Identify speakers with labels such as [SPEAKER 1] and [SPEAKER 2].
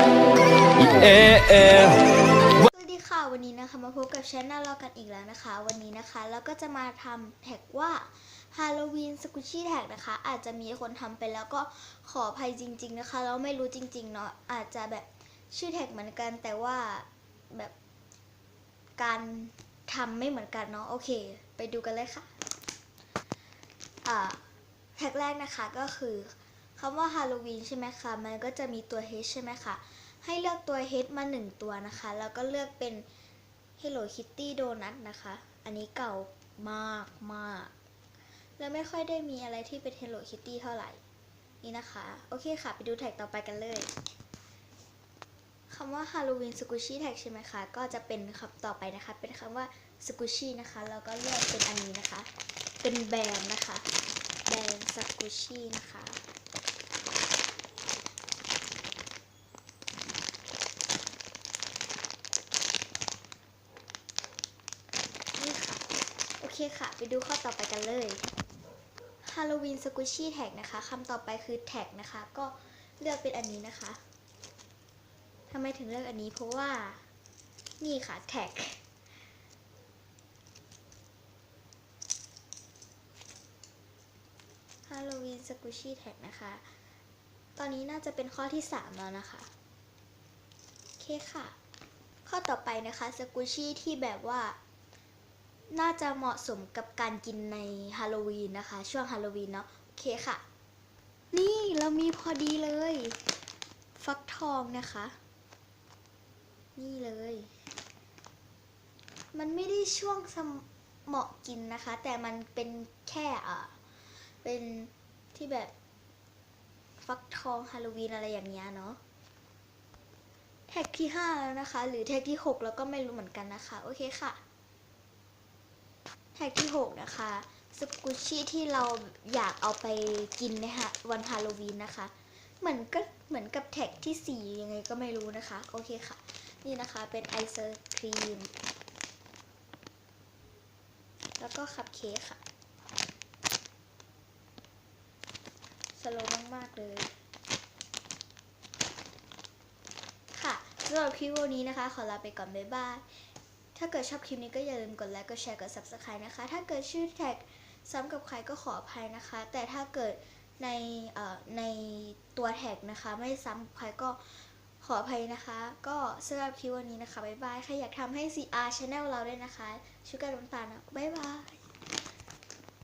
[SPEAKER 1] สวัสดีค่ะวันนี้นะคะมาพบกับช anel เรากันอีกแล้วนะคะวันนี้นะคะเราก็จะมาทำแท็กว่า Halloween Squishy Tag นะคะอาจจะมีคนทำไปแล้วก็ขออภัยจริงๆนะคะเราไม่รู้จริงๆเนาะอาจจะแบบชื่อแท็กเหมือนกันแต่ว่าแบบการทำไม่เหมือนกันเนาะโอเคไปดูกันเลยค่ะแท็กแรกนะคะก็คือคำว่า Halloween ใช่ไหมคะมันก็จะมีตัว H ใช่ไหมคะให้เลือกตัว H มา1ตัวนะคะแล้วก็เลือกเป็น Hello Kitty Donut นะคะอันนี้เก่ามากมากแล้วไม่ค่อยได้มีอะไรที่เป็น Hello Kitty เท่าไหร่นี่นะคะโอเคค่ะไปดูแท็กต่อไปกันเลยคำว่า Halloween Squishy Tag ใช่ไหมคะก็จะเป็นคำต่อไปนะคะเป็นคำว่า Squishy นะคะแล้วก็เลือกเป็นอันนี้นะคะเป็นแบรนด์นะคะแบรนด์ Squishy นะคะนี่ค่ะโอเคค่ะไปดูข้อต่อไปกันเลย Halloween Squishy Tag นะคะคำต่อไปคือ Tag นะคะก็เลือกเป็นอันนี้นะคะทำไมถึงเลือกอันนี้เพราะว่านี่ค่ะ Tag Halloween Squishy Tag นะคะตอนนี้น่าจะเป็นข้อที่3แล้วนะคะโอเคค่ะข้อต่อไปนะคะ Squishy ที่แบบว่าน่าจะเหมาะสมกับการกินในฮาโลวีนนะคะช่วงฮาโลวีนเนาะโอเคค่ะนี่เรามีพอดีเลยฟักทองนะคะนี่เลยมันไม่ได้ช่วงเหมาะกินนะคะแต่มันเป็นแค่เป็นที่แบบฟักทองฮาโลวีนอะไรอย่างเงี้ยเนาะแท็กที่5แล้วนะคะหรือแท็กที่6แล้วก็ไม่รู้เหมือนกันนะคะโอเคค่ะแท็กที่6นะคะสกุชชี่ที่เราอยากเอาไปกินนะคะวันฮาโลวีนนะคะเหมือนกับแท็กที่4ยังไงก็ไม่รู้นะคะโอเคค่ะนี่นะคะเป็นไอศครีมแล้วก็คัพเค้กค่ะสโลว์มากๆเลยค่ะสำหรับคลิปวันนี้นะคะขอลาไปก่อนบ๊ายบายถ้าเกิดชอบคลิปนี้ก็อย่าลืมกดไลค์กดแชร์กด Subscribe นะคะถ้าเกิดชื่อแท็กซ้ำกับใครก็ขออภัยนะคะแต่ถ้าเกิดในตัวแท็กนะคะไม่ซ้ำกับใครก็ขออภัยนะคะก็สำหรับคลิปวันนี้นะคะบ๊ายบายใครอยากทำให้ CR Channel เราด้วยนะคะช่วยกันน้ำตาลนะบ๊ายบาย